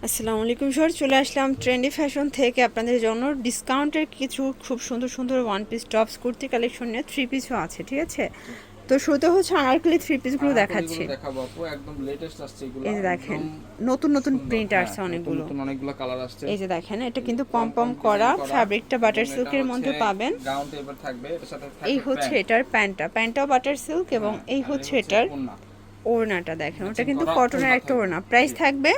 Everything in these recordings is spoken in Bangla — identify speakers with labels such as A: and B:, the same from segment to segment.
A: আসসালামু আলাইকুম স্যার, চলে আসলাম ট্রেন্ডি ফ্যাশন থেকে আপনাদের জন্য ডিসকাউন্টের কিছু খুব সুন্দর সুন্দর one piece tops kurti collection নিয়ে থ্রি পিসও আছে। ঠিক আছে, তো শুরুতে হচ্ছে আনারকলি থ্রি পিসগুলো দেখাচ্ছি।
B: দেখাবো আপু, একদম লেটেস্ট আসছে এগুলো।
A: এই যে দেখেন, নতুন নতুন প্রিন্ট আসছে অনেকগুলো।
B: নতুন অনেকগুলো কালার আসছে।
A: এই যে দেখেন, এটা কিন্তু পম পম করা, ফ্যাব্রিকটা বাটার সিল্কের মধ্যে পাবেন।
B: গাউন টাইপের থাকবে, এর সাথে থাকবে
A: এই হচ্ছে এটার প্যান্টটাও বাটার সিল্ক এবং এই হচ্ছে এটার ওড়নাটা। দেখেন, ওটা কিন্তু কটনের একটা ওড়না। প্রাইস থাকবে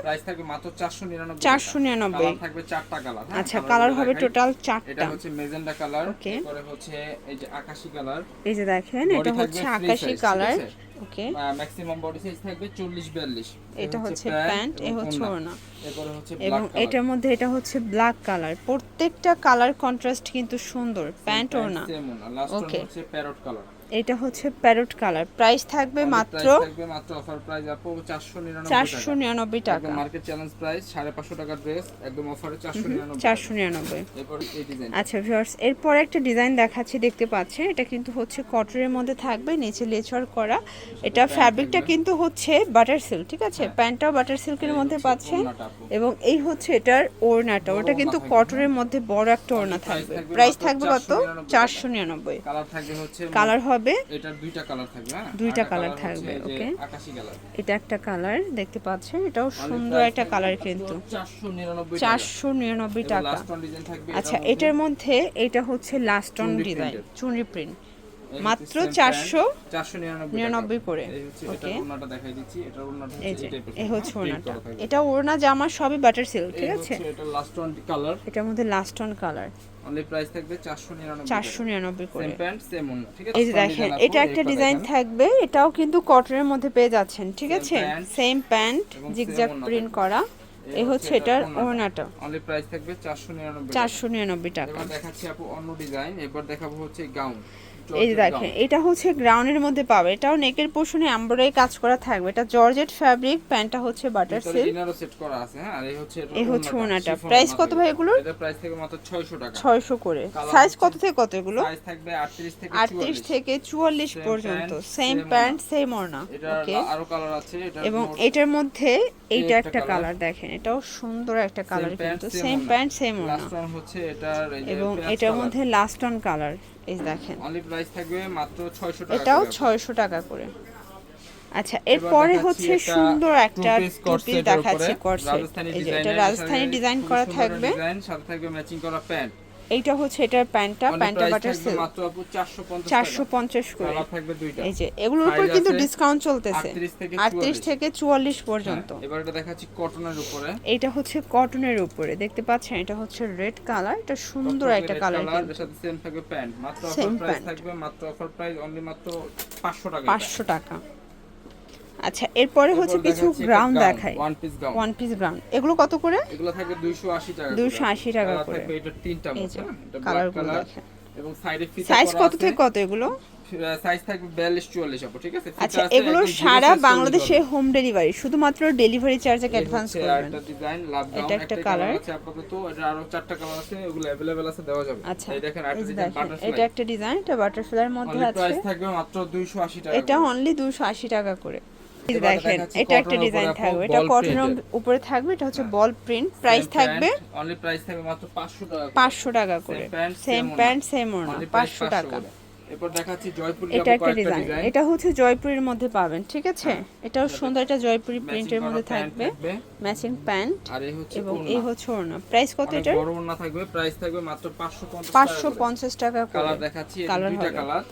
B: মাত্র 499
A: 499।
B: কালার থাকবে চারটা কালার।
A: আচ্ছা, কালার হবে টোটাল
B: এটা
A: চারটা।
B: হচ্ছে মেজেন্ডা কালার,
A: ওকে,
B: এরপরে হচ্ছে এই যে আকাশী কালার।
A: এই যে দেখেন, এটা হচ্ছে আকাশী কালার। ওকে,
B: ম্যাক্সিমাম বডি সাইজ থাকবে 40-42।
A: এটা হচ্ছে প্যান্ট, এই হচ্ছে ওড়না।
B: এরপরে হচ্ছে
A: এবং এটার মধ্যে এটা হচ্ছে ব্ল্যাক কালার। প্রত্যেকটা কালার কন্ট্রাস্ট কিন্তু সুন্দর, প্যান্ট ওড়না। ওকে,
B: হচ্ছে প্যারট কালার।
A: এটা হচ্ছে প্যারট কালার। প্রাইস থাকবে মাত্র
B: অফার প্রাইস আপু
A: 499 টাকা।
B: মার্কেট চ্যালেঞ্জ প্রাইস 550 টাকা ড্রেস, একদম অফারে
A: 499।
B: এরপর এই ডিজাইন।
A: আচ্ছা ভিউয়ার্স, এরপর একটা ডিজাইন দেখাচ্ছি, দেখতে পাচ্ছেন। এটা কিন্তু হচ্ছে কটনের মধ্যে থাকবে, নিচে লেচার করা। এটা ফ্যাব্রিকটা কিন্তু হচ্ছে বাটার সিল্ক। ঠিক আছে, প্যান্টটাও বাটার সিল্কের মধ্যে পাচ্ছেন। এবং এই হচ্ছে এটার ওড়নাটা, ওটা কিন্তু কটনের মধ্যে বড় একটা ওড়না থাকবে। প্রাইস থাকবে কত? 499।
B: কালার থাকবে হচ্ছে,
A: কালার হবে
B: এটার দুইটা কালার থাকবে। হ্যাঁ,
A: দুইটা কালার থাকবে। ওকে,
B: আকাশী কালার,
A: এটা একটা কালার দেখতে পাচ্ছেন, এটাও সুন্দর একটা কালার কিন্তু 499 টাকা। আচ্ছা, এটার মধ্যে এটা হচ্ছে লাস্ট অন ডিজাইন চুনরি প্রিন্ট, মাত্র 499 করে। ওকে, এই যে এই হচ্ছে ওড়নাটা, এটা ওড়না জামা সবই বাটার সিল্ক। ঠিক আছে,
B: এটা লাস্ট অন কালার,
A: এটার মধ্যে last on colour.
B: Only price থাকবে
A: 499 করে।
B: সেম প্যান্ট সেম ওড়না। ঠিক আছে,
A: এই যে দেখেন, এটা একটা ডিজাইন থাকবে, এটাও কিন্তু কটনের মধ্যে পেয়ে যাচ্ছেন। ঠিক আছে, সেম প্যান্ট জিগজ্যাগ প্রিন্ট করা। এই হচ্ছে এটার ওড়নাটা,
B: অনলি প্রাইস থাকবে
A: 499 টাকা।
B: এবার দেখাচ্ছি আপু অন্য ডিজাইন। এবার দেখাবো হচ্ছে গাউন।
A: এই যে দেখেন, এটা হচ্ছে গ্রাউন্ডের মধ্যে পাবে। এটাও নেকের পোর্শনে এমব্রয়ডারি কাজ করা থাকবে। এটা জর্জেট ফ্যাব্রিক, প্যান্টটা হচ্ছে বাটার সিল্ক।
B: ইনারও সেট করা আছে। হ্যাঁ, আর
A: এই হচ্ছে ওড়নাটা। প্রাইস কত ভাই এগুলোর?
B: এটা প্রাইস থেকে মাত্র 600 টাকা।
A: 600 করে। সাইজ কত থেকে কত এগুলো?
B: সাইজ থাকবে
A: 38 থেকে 44 পর্যন্ত। সেম প্যান্ট সেম ওড়না। ওকে,
B: আরো কালার আছে এটা।
A: এবং এটার মধ্যে এইটা একটা কালার দেখেন, এটাও সুন্দর একটা কালার কিন্তু সেম প্যান্ট সেম ওড়না।
B: লাস্ট ওয়ান হচ্ছে এটার এই যে,
A: এবং এটার মধ্যে লাস্ট অন কালার। এই দেখেন,
B: অনলি প্রাইস থাকবে মাত্র 600 টাকা।
A: এটাও 600 টাকা করে। আচ্ছা, এরপরে হচ্ছে সুন্দর একটা টু পিস দেখাচ্ছি কটসেট। এই যে এটা রাজস্থানি ডিজাইন করা থাকবে,
B: সাথে থাকবে ম্যাচিং করা প্যান্ট।
A: এইটা হচ্ছে এটার প্যান্টটা বাটার সিল্ক,
B: মাত্র আপু
A: 450 করে।
B: কালার থাকবে দুইটা।
A: এই যে এগুলোর উপর কিন্তু ডিসকাউন্ট চলতেছে 38 থেকে 44 পর্যন্ত।
B: এবার এটা দেখাচ্ছি কটনের উপরে।
A: এটা হচ্ছে কটনের উপরে, দেখতে পাচ্ছেন। এটা হচ্ছে রেড কালার, এটা সুন্দর একটা কালার কিন্তু।
B: এর সাথে সেম থাকবে প্যান্ট, মাত্র অফার প্রাইস থাকবে, মাত্র অফার প্রাইস অনলি মাত্র 500 টাকা।
A: 500 টাকা। আচ্ছা, এরপরে হচ্ছে কিছু গ্রাউন্ড দেখাই, ওয়ান পিস গ্রাউন্ড। এগুলো কত করে?
B: এগুলো থাকবে 280 টাকা।
A: 280 টাকা করে।
B: এটা তিনটা মডেল, এটা
A: কালারগুলো দেখেন।
B: এবং সাইডে ফিতা
A: সাইজ কত থেকে কত এগুলো?
B: সাইজ থাকবে 42-44 আপু। ঠিক আছে,
A: আচ্ছা, এগুলো সারা বাংলাদেশে হোম ডেলিভারি, শুধুমাত্র ডেলিভারি চার্জে অ্যাডভান্স করবেন।
B: এটা ডিজাইন লাভ গাউন,
A: এটা একটা কালার
B: আছে আপাতত। এটা আরো চারটা কালার আছে, এগুলো अवेलेबल আছে, দেওয়া যাবে।
A: আচ্ছা,
B: এই দেখেন আরেকটা ডিজাইন বাটারফ্লাই।
A: এটা একটা ডিজাইন, এটা বাটারফ্লাইয়ের মধ্যে আছে।
B: প্রাইস থাকবে মাত্র 280 টাকা।
A: এটা অনলি 280 টাকা করে। এই দেখেন, এটা একটা ডিজাইন থাকবে, এটা কটনের উপরে থাকবে। এটা হচ্ছে বল প্রিন্ট। প্রাইস থাকবে
B: অনলি প্রাইস থাকবে মাত্র 500 টাকা।
A: 500 টাকা করে। সেম প্যান্ট সেম ওড়না, 500 টাকা।
B: এরপর দেখাচ্ছি জয়পুরি।
A: এটা একটা ডিজাইন, এটা হচ্ছে জয়পুরের মধ্যে পাবেন। ঠিক আছে, এটাও সুন্দর, একটা জয়পুরি প্রিন্টের মধ্যে থাকবে, ম্যাচিং প্যান্ট এবং এই হচ্ছে ওড়না। প্রাইস কত এটার?
B: বড় ওড়না থাকবে, প্রাইস থাকবে মাত্র
A: 550 টাকা করে।
B: কালার দেখাচ্ছি, দুইটা কালার,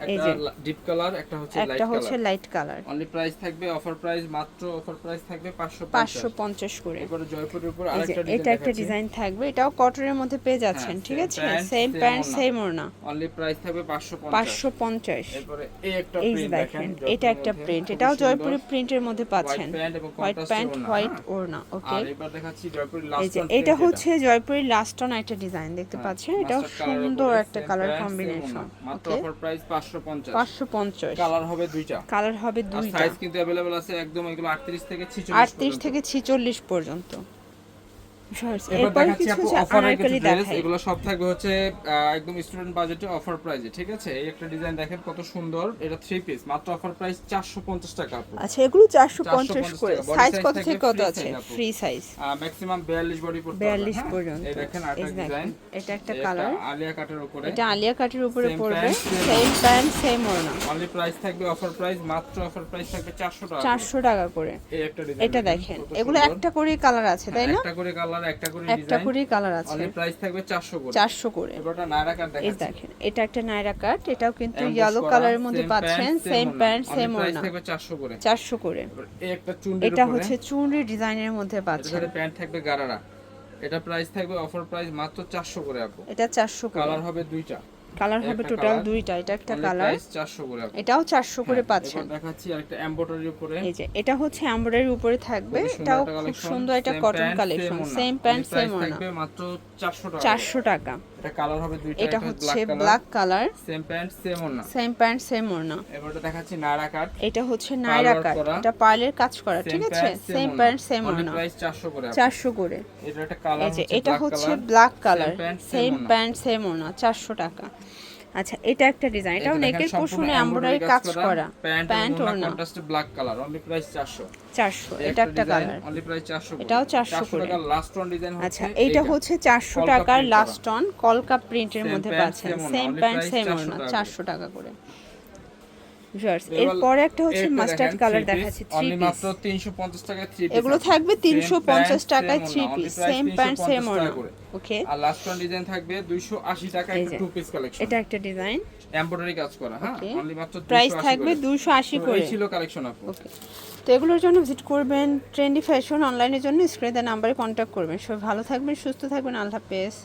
B: একটা ডিপ কালার, একটা হচ্ছে
A: লাইট কালার।
B: অনলি প্রাইস থাকবে, অফার প্রাইস মাত্র অফার প্রাইস থাকবে 550
A: করে।
B: এবারে জয়পুরের উপর আরেকটা ডিজাইন,
A: এটা একটা ডিজাইন থাকবে, এটাও কটনের মধ্যে পেয়ে যাচ্ছেন। ঠিক আছে, সেম প্যান্ট সেম ওড়না,
B: অনলি প্রাইস থাকবে
A: 550।
B: এরপরে এই একটা
A: এই
B: প্রিন্ট
A: দেখেন, এটা একটা প্রিন্ট, এটাও জয়পুরি প্রিন্টের মধ্যে পাচ্ছেন। হোয়াইট প্যান্ট হোয়াইট ওড়না। ওকে,
B: আর এবার দেখাচ্ছি জয়পুরি লাস্ট
A: এই যে এটা হচ্ছে জয়পুরি লাস্ট অন একটা ডিজাইন, দেখতে পাচ্ছেন। এটাও সুন্দর একটা কালার কম্বিনেশন।
B: মাত্র অফার প্রাইস 550।
A: 550।
B: কালার হবে দুইটা, সাইজ কিন্তু अवेलेबल আছে একদম। এগুলো 38 থেকে 46
A: পর্যন্ত। শর্টস
B: এবার
A: এরপর
B: দেখাচ্ছি
A: কিছু
B: আপু
A: হচ্ছে
B: অফারের কিছু
A: আনারকলি
B: ড্রেস,
A: দেখাই।
B: এগুলো সব থাকবে হচ্ছে একদম স্টুডেন্ট বাজেটে অফার প্রাইসে, ঠিক আছে? এই একটা ডিজাইন দেখেন কত সুন্দর, এটা 3 পিস, মাত্র অফার প্রাইস 450 টাকা আপু।
A: আচ্ছা এগুলো 450 করে।
B: টাকা। বডি
A: সাইজ
B: সাইজ
A: কত
B: থাকবে
A: থেকে কত
B: free
A: আছে?
B: size আপু।
A: ফ্রি সাইজ
B: ম্যাক্সিমাম 42 বডি পড়তে পারবে।
A: 42
B: হ্যাঁ?
A: পর্যন্ত।
B: এই দেখেন
A: এই
B: আরেকটা ডিজাইন,
A: দেখেন, এটা একটা
B: এই
A: কালার,
B: আলিয়া কাটের উপরে,
A: এটা আলিয়া কাটের উপরে
B: Same
A: পড়বে,
B: pant, same
A: same pant same ওড়না।
B: অনলি প্রাইস থাকবে অফার প্রাইস, মাত্র অফার প্রাইস থাকবে 400 টাকা।
A: 400 টাকা করে।
B: এই একটা ডিজাইন,
A: এটা দেখেন, এগুলো একটা করে কালার আছে তাই না?
B: একটা করে কালার, একটা করে
A: একটা
B: ডিজাইন,
A: করে কালার আছে,
B: অনলি প্রাইস থাকবে 400 করে।
A: 400 করে।
B: এবারটা নায়রা কাট
A: এই
B: দেখাচ্ছি,
A: দেখেন, এটা একটা নায়রা কাট, এটাও কিন্তু
B: Ambush
A: ইয়েলো
B: করা,
A: কালারের মধ্যে
B: same
A: পাচ্ছেন,
B: pant,
A: সেম
B: same
A: প্যান্ট
B: ওড়না।
A: সেম
B: Only price
A: ওড়না,
B: থাকবে 400 করে।
A: 400 করে।
B: এবার এই একটা চুন্ডির
A: এটা
B: উপরে,
A: হচ্ছে চুনরি ডিজাইনের মধ্যে
B: এটার
A: পাচ্ছেন,
B: সাথে প্যান্ট থাকবে গারারা, এটা প্রাইস থাকবে অফার প্রাইস মাত্র 400 করে আপু।
A: এটা 400 করে।
B: কালার হবে দুইটা,
A: কালার হবে
B: একটা
A: টোটাল
B: colour,
A: দুইটা, এটা একটা
B: only
A: কালার,
B: price 400 করে আপু।
A: এটাও 400 করে
B: হ্যাঁ,
A: পাচ্ছেন।
B: এবার দেখাচ্ছি আরেকটা এমব্রয়ডারির উপরে,
A: এই যে এটা হচ্ছে এমব্রয়ডারির উপরে থাকবে,
B: খুবই সুন্দর
A: এটাও
B: একটা
A: খুব
B: collection,
A: সুন্দর একটা
B: same
A: cotton
B: pant,
A: collection,
B: same
A: same
B: ওড়না।
A: প্যান্ট
B: Only
A: সেম
B: price
A: ওড়না,
B: থাকবে মাত্র 400 টাকা।
A: 400 টাকা।
B: এটা কালার হবে দুইটা,
A: এটা
B: একটা
A: হচ্ছে
B: black
A: black
B: color,
A: colour,
B: same pant same ওড়না।
A: সেম প্যান্ট সেম ওড়না।
B: এবারটা দেখাচ্ছি নায়রা কাট,
A: এটা হচ্ছে নায়রা
B: work
A: কাট,
B: করা,
A: এটা পার্লের কাজ করা, ঠিক আছে? সেম প্যান্ট সেম
B: অনলি
A: ওড়না,
B: প্রাইস 400 করে আপু।
A: 400 করে।
B: এটা একটা কালার
A: এই যে
B: হচ্ছে
A: এটা
B: black
A: হচ্ছে
B: color,
A: black colour,
B: same pant,
A: same
B: same ওড়না।
A: প্যান্ট সেম ওড়না, 400 টাকা। আচ্ছা এটা একটা ডিজাইন, এটাও নেকের পোর্শনে এমব্রয়ডারি কাজ করা, প্যান্ট ওড়না,
B: কন্ট্রাস্টে ব্ল্যাক কালার, অনলি প্রাইস 400।
A: 400। এটা একটা কালার,
B: অনলি প্রাইস 400 করে।
A: এটাও 400 করে।
B: টাকা লাস্ট ওয়ান ডিজাইন হচ্ছে
A: আচ্ছা এইটা হচ্ছে 400
B: কলকা
A: টাকার
B: print
A: লাস্ট অন কলকা প্রিন্টের
B: Same
A: মধ্যে
B: pant,
A: পাচ্ছেন,
B: same ওড়না,
A: same
B: only
A: pant
B: price
A: same
B: 400
A: ওড়না,
B: টাকা
A: 400 টাকা করে। ভিউয়ার্স এরপরে একটা হচ্ছে মাস্টার্ড কালার দেখাচ্ছি, 3
B: অনলি
A: পিস।
B: মাত্র 350 টাকায় 3 পিস।
A: এগুলো থাকবে 350 টাকায় 3 পিস, সেম প্যান্ট সেম ওড়না। ওকে,
B: আর লাস্ট ওয়ান ডিজাইন থাকবে 280 টাকায়
A: এই যে,
B: 2 পিস কালেকশন।
A: এটা একটা ডিজাইন,
B: এমব্রয়ডারি কাজ করা, হ্যাঁ,
A: Okay.
B: অনলি মাত্র 280
A: প্রাইস থাকবে
B: করে।
A: 280
B: তো
A: করে।
B: এই ছিল কালেকশন আপু।
A: ওকে, তো এগুলোর জন্য ভিজিট করবেন ট্রেন্ডি ফ্যাশন অনলাইনের জন্য, স্ক্রিনে দেওয়া নাম্বারে কন্ট্যাক্ট করবেন। সবাই ভালো থাকবেন, সুস্থ থাকবেন, আল্লাহ হাফেজ।